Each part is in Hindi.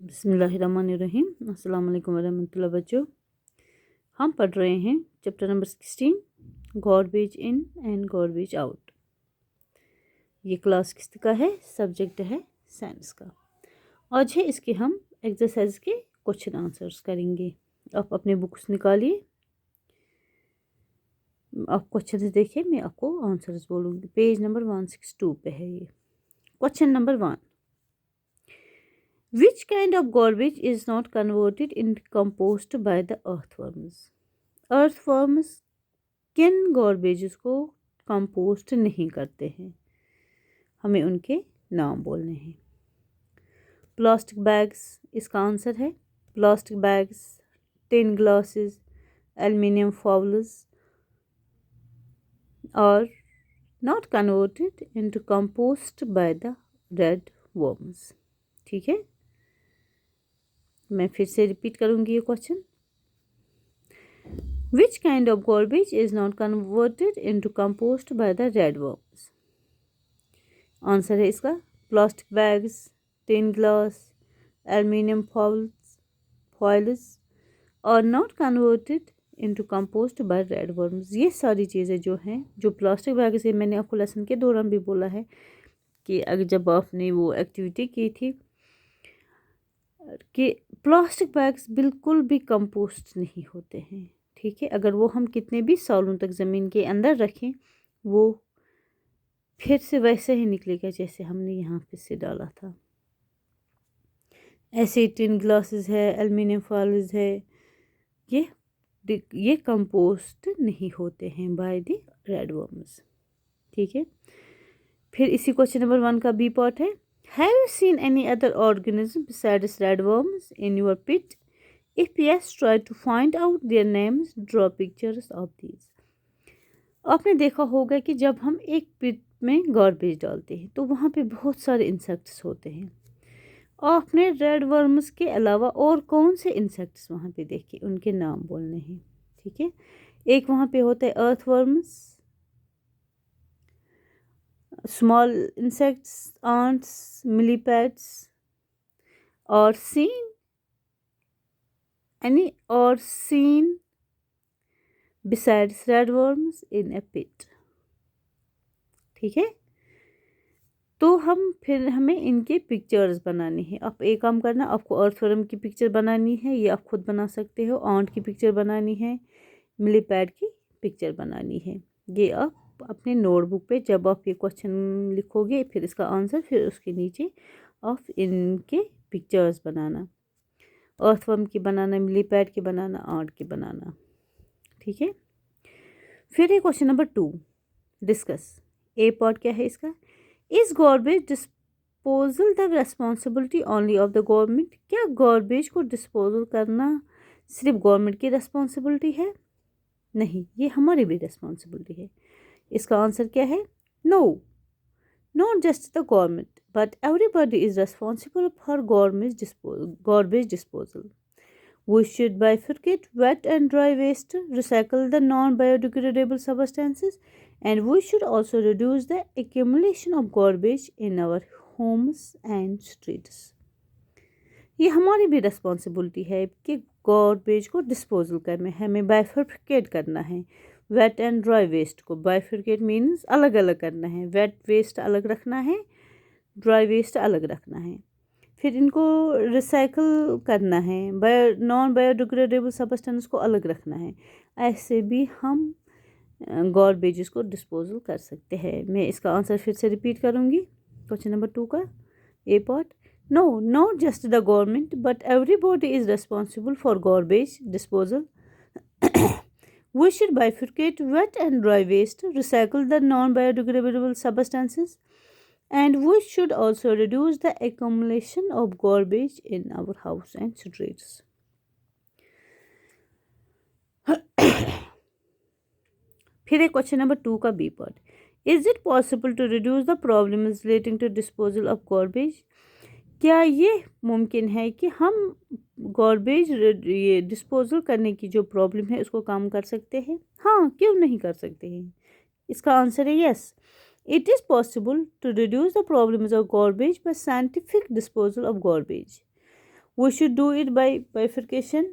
बिस्मिल्लाहिर्रहमानिर्रहीम। अस्सलाम वालेकुम वरहमतुल्लाह। बच्चों, हम पढ़ रहे हैं chapter number 16 garbage in and garbage out. ये क्लास किस्त का है, सब्जेक्ट है साइंस का। आज है इसके हम एक्सरसाइज के क्वेश्चन आंसर्स करेंगे। आप अपने बुक्स निकालिए, आप क्वेश्चन देखिए, मैं आपको आंसर्स बोलूँगी। पेज नंबर 162 पे है ये। Question number 1, Which kind of garbage is not converted into compost by the earthworms? Earthworms किन गार्बेजेस को कंपोस्ट नहीं करते हैं? हमें उनके नाम बोलने हैं। प्लास्टिक बैग्स इसका आंसर है। Plastic bags, tin glasses, aluminium fowls are not converted into compost by the red worms। ठीक है, मैं फिर से रिपीट करूंगी ये question. Which kind of garbage is not converted into compost by the red worms? Answer है इसका plastic bags, tin glass, aluminium foils और not converted into compost by red worms. ये सारी चीज़ें जो हैं, जो प्लास्टिक बैग से मैंने आपको लेसन के दौरान भी बोला है कि अगर जब आपने वो एक्टिविटी की थी कि प्लास्टिक बैग्स बिल्कुल भी कंपोस्ट नहीं होते हैं। ठीक है, अगर वो हम कितने भी सालों तक ज़मीन के अंदर रखें, वो फिर से वैसे ही निकलेगा जैसे हमने यहाँ पे से डाला था। ऐसे टिन ग्लासेस है, एल्युमिनियम फॉइल्स है, ये कंपोस्ट नहीं होते हैं बाय द रेड वर्म्स। ठीक है, फिर इसी क्वेश्चन नंबर 1 का बी पार्ट है। Have you seen any other organism besides redworms in your pit? If yes, try to find out their names. Draw pictures of these. आपने देखा होगा कि जब हम एक पिट में गार्बेज डालते हैं तो वहाँ पे बहुत सारे इंसेक्ट्स होते हैं। आपने रेड वर्म्स के अलावा और कौन से इंसेक्ट्स वहाँ पे देखे, उनके नाम बोलने हैं। ठीक है, एक वहाँ पे होता है अर्थ worms, small insects, ants, millipedes, or seen besides redworms in a pit। ठीक है, तो हमें इनके पिक्चर्स बनाने हैं। आप एक काम करना, आपको अर्थवर्म की पिक्चर बनानी है, ये आप खुद बना सकते हो। आंट की पिक्चर बनानी है, मिलीपैड की पिक्चर बनानी है। ये आप अपने नोटबुक पे जब आप ये क्वेश्चन लिखोगे, फिर इसका आंसर, फिर उसके नीचे आप इनके पिक्चर्स बनाना। अर्थवर्म की बनाना, मिलीपैड की बनाना, आंट की बनाना। ठीक है, फिर ये क्वेश्चन नंबर 2 डिस्कस। ए पार्ट क्या है इसका? Is garbage disposal the responsibility only of the government? क्या गार्बेज को डिस्पोजल करना सिर्फ गवर्नमेंट की रेस्पॉन्सिबिलिटी है? नहीं, ये हमारी भी रेस्पॉन्सिबिलिटी है। इसका आंसर क्या है? No, not just the government but everybody is responsible for garbage disposal. We should bifurcate wet and dry waste, recycle the non-biodegradable substances, and we should also reduce the accumulation of garbage in our homes and streets. ये हमारी भी रिस्पॉन्सिबिलिटी है कि गार्बेज को डिस्पोजल करना है, हमें बाइफरकेट करना है। वेट एंड ड्राई वेस्ट को बाइफरकेट मीन्स अलग अलग करना है। वेट वेस्ट अलग रखना है, ड्राई वेस्ट अलग रखना है। फिर इनको रिसाइकल करना है, नॉन बायोडिग्रेडेबल सब्सटेंस को अलग रखना है। ऐसे भी हम गार्बेजेस को डिस्पोजल कर सकते हैं। मैं इसका आंसर फिर से रिपीट करूँगी क्वेश्चन नंबर 2 का ए part. No, not just the government, but everybody is responsible for garbage disposal. We should bifurcate wet and dry waste, recycle the non-biodegradable substances, and we should also reduce the accumulation of garbage in our house and streets. फिर है क्वेश्चन नंबर 2 का B part. Is it possible to reduce the problems relating to disposal of garbage? क्या ये मुमकिन है कि हम गार्बेज ये डिस्पोजल करने की जो प्रॉब्लम है उसको कम कर सकते हैं? हाँ, क्यों नहीं कर सकते हैं? इसका आंसर है yes. It is possible to reduce the problems of garbage by scientific disposal of garbage. We should do it by bifurcation.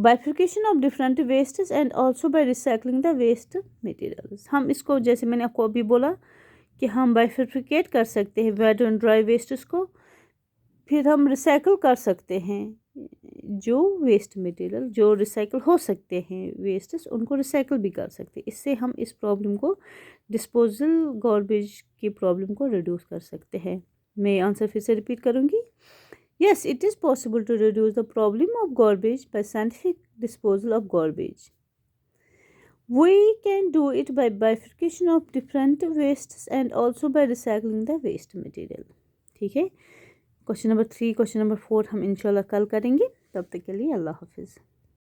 Bifurcation of different wastes and also by recycling the waste materials. हम इसको जैसे मैंने आपको अभी बोला कि हम बाइफिकेट कर सकते हैं वेट एंड ड्राई वेस्ट्स को, फिर हम रिसाइकल कर सकते हैं जो वेस्ट मटेरियल जो रिसाइकल हो सकते हैं वेस्ट्स उनको रिसाइकल भी कर सकते हैं। इससे हम इस प्रॉब्लम को डिस्पोजल गार्बेज की प्रॉब्लम को रिड्यूस कर सकते हैं। मैं आंसर फिर से रिपीट करूँगी। Yes, it is possible to reduce the problem of garbage by scientific disposal of garbage. We can do it by bifurcation of different wastes and also by recycling the waste material. ठीक है, क्वेश्चन नंबर 3 क्वेश्चन नंबर 4 हम इंशाल्लाह कल करेंगे। तब तक के लिए अल्लाह हाफिज़।